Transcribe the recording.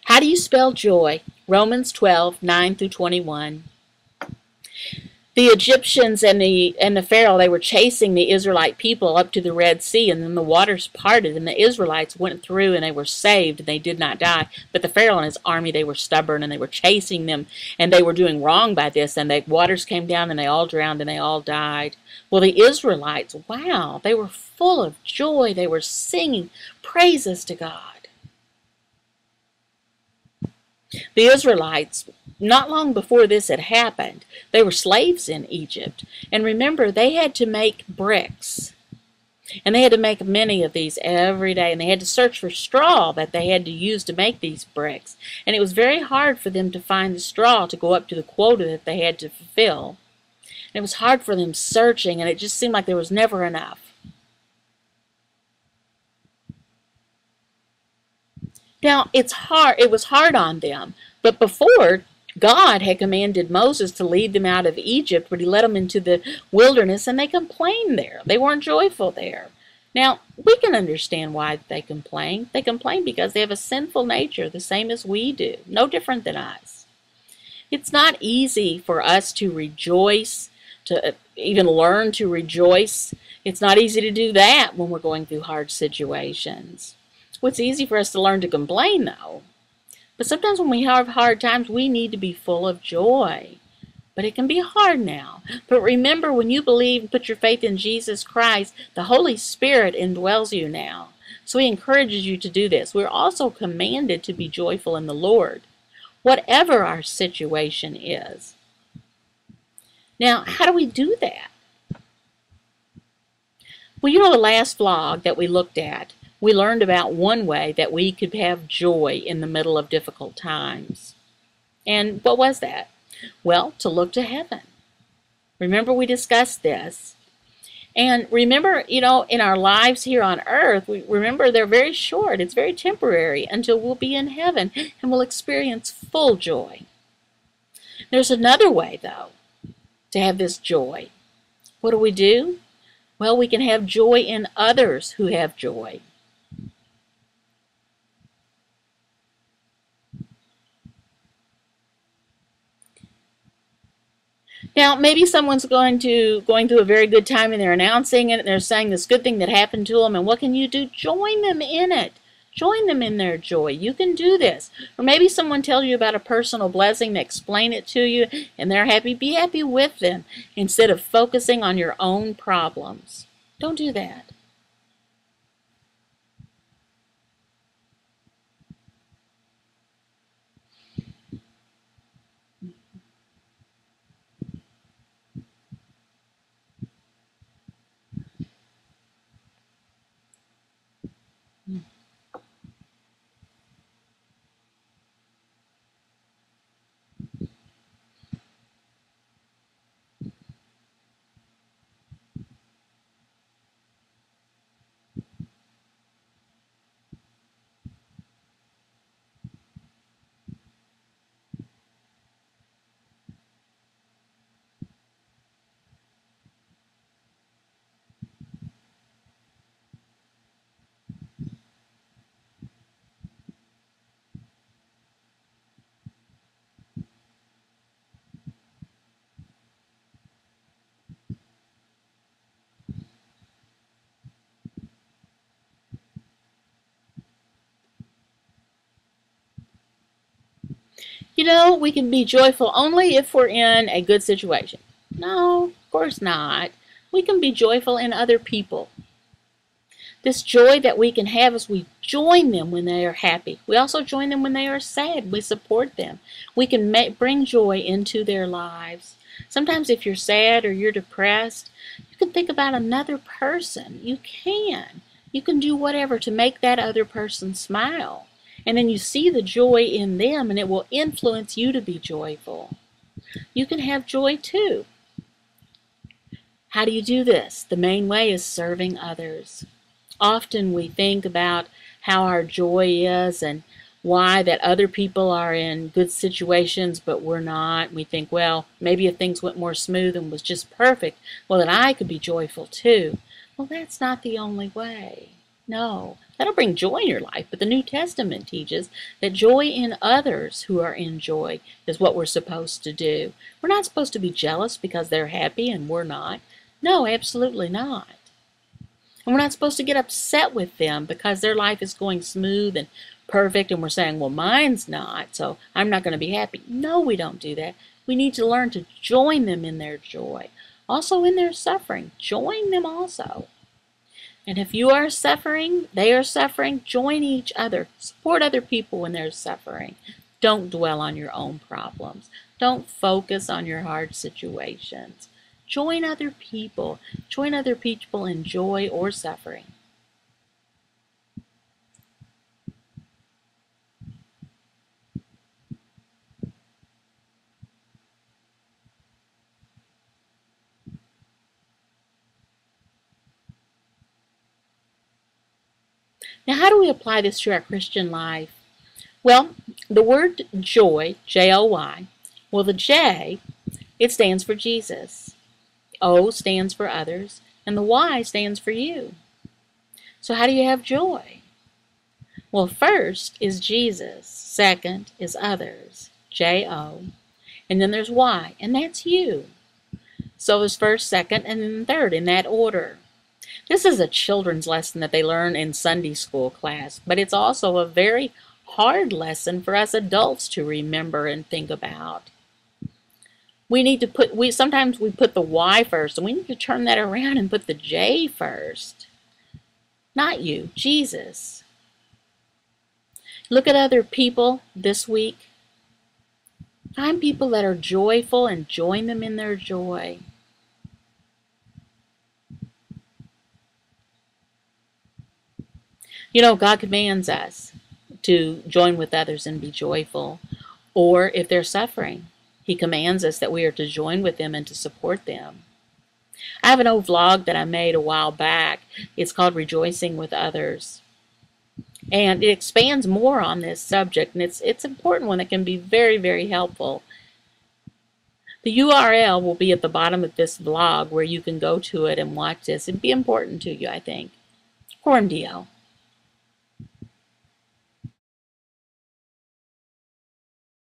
How do you spell joy? Romans 12:9 through 21. The Egyptians and the Pharaoh, they were chasing the Israelite people up to the Red Sea, and then the waters parted, and the Israelites went through, and they were saved, and they did not die. But the Pharaoh and his army, they were stubborn, and they were chasing them, and they were doing wrong by this, and the waters came down, and they all drowned, and they all died. Well, the Israelites, wow, they were full of joy. They were singing praises to God. The Israelites, not long before this had happened, they were slaves in Egypt. And remember, they had to make bricks. And they had to make many of these every day. And they had to search for straw that they had to use to make these bricks. And it was very hard for them to find the straw to go up to the quota that they had to fulfill. And it was hard for them searching, and it just seemed like there was never enough. Now, it was hard on them, but before, God had commanded Moses to lead them out of Egypt, but he led them into the wilderness, and they complained there. They weren't joyful there. Now, we can understand why they complain. They complain because they have a sinful nature, the same as we do, no different than us. It's not easy for us to rejoice, to even learn to rejoice. It's not easy to do that when we're going through hard situations. It's easy for us to learn to complain, though. But sometimes when we have hard times, we need to be full of joy. But it can be hard now. But remember, when you believe and put your faith in Jesus Christ, the Holy Spirit indwells you now. So he encourages you to do this. We're also commanded to be joyful in the Lord, whatever our situation is. Now, how do we do that? Well, you know, the last vlog that we looked at, we learned about one way that we could have joy in the middle of difficult times. And what was that? Well, to look to heaven. Remember, we discussed this. And remember, you know, in our lives here on earth, remember they're very short. It's very temporary until we'll be in heaven and we'll experience full joy. There's another way, though, to have this joy. What do? Well, we can have joy in others who have joy. Now, maybe someone's going through a very good time and they're announcing it and they're saying this good thing that happened to them, and what can you do? Join them in it. Join them in their joy. You can do this. Or maybe someone tells you about a personal blessing, they explain it to you, and they're happy. Be happy with them instead of focusing on your own problems. Don't do that. You know, we can be joyful only if we're in a good situation. No, of course not. We can be joyful in other people. This joy that we can have is we join them when they are happy. We also join them when they are sad. We support them. We can bring joy into their lives. Sometimes if you're sad or you're depressed, you can think about another person. You can. You can do whatever to make that other person smile. And then you see the joy in them, and it will influence you to be joyful. You can have joy too. How do you do this? The main way is serving others. Often we think about how our joy is and why that other people are in good situations but we're not. We think, well, maybe if things went more smooth and was just perfect, well, then I could be joyful too. Well, that's not the only way. No, that'll bring joy in your life. But the New Testament teaches that joy in others who are in joy is what we're supposed to do. We're not supposed to be jealous because they're happy and we're not. No, absolutely not. And we're not supposed to get upset with them because their life is going smooth and perfect and we're saying, well, mine's not, so I'm not going to be happy. No, we don't do that. We need to learn to join them in their joy. Also in their suffering, join them also. And if you are suffering, they are suffering, join each other. Support other people when they're suffering. Don't dwell on your own problems. Don't focus on your hard situations. Join other people. Join other people in joy or suffering. Now, how do we apply this to our Christian life? Well, the word joy, J-O-Y, well, the J, it stands for Jesus. O stands for others, and the Y stands for you. So how do you have joy? Well, first is Jesus, second is others, J-O, and then there's Y, and that's you. So it's first, second, and then third in that order. This is a children's lesson that they learn in Sunday school class, but it's also a very hard lesson for us adults to remember and think about. We need to sometimes we put the Y first, and we need to turn that around and put the J first. Not you, Jesus. Look at other people this week. Find people that are joyful and join them in their joy. You know, God commands us to join with others and be joyful. Or if they're suffering, He commands us that we are to join with them and to support them. I have an old vlog that I made a while back. It's called Rejoicing with Others. And it expands more on this subject, and it's an important one that can be very, very helpful. The URL will be at the bottom of this vlog where you can go to it and watch this. It'd be important to you, I think. Por un día.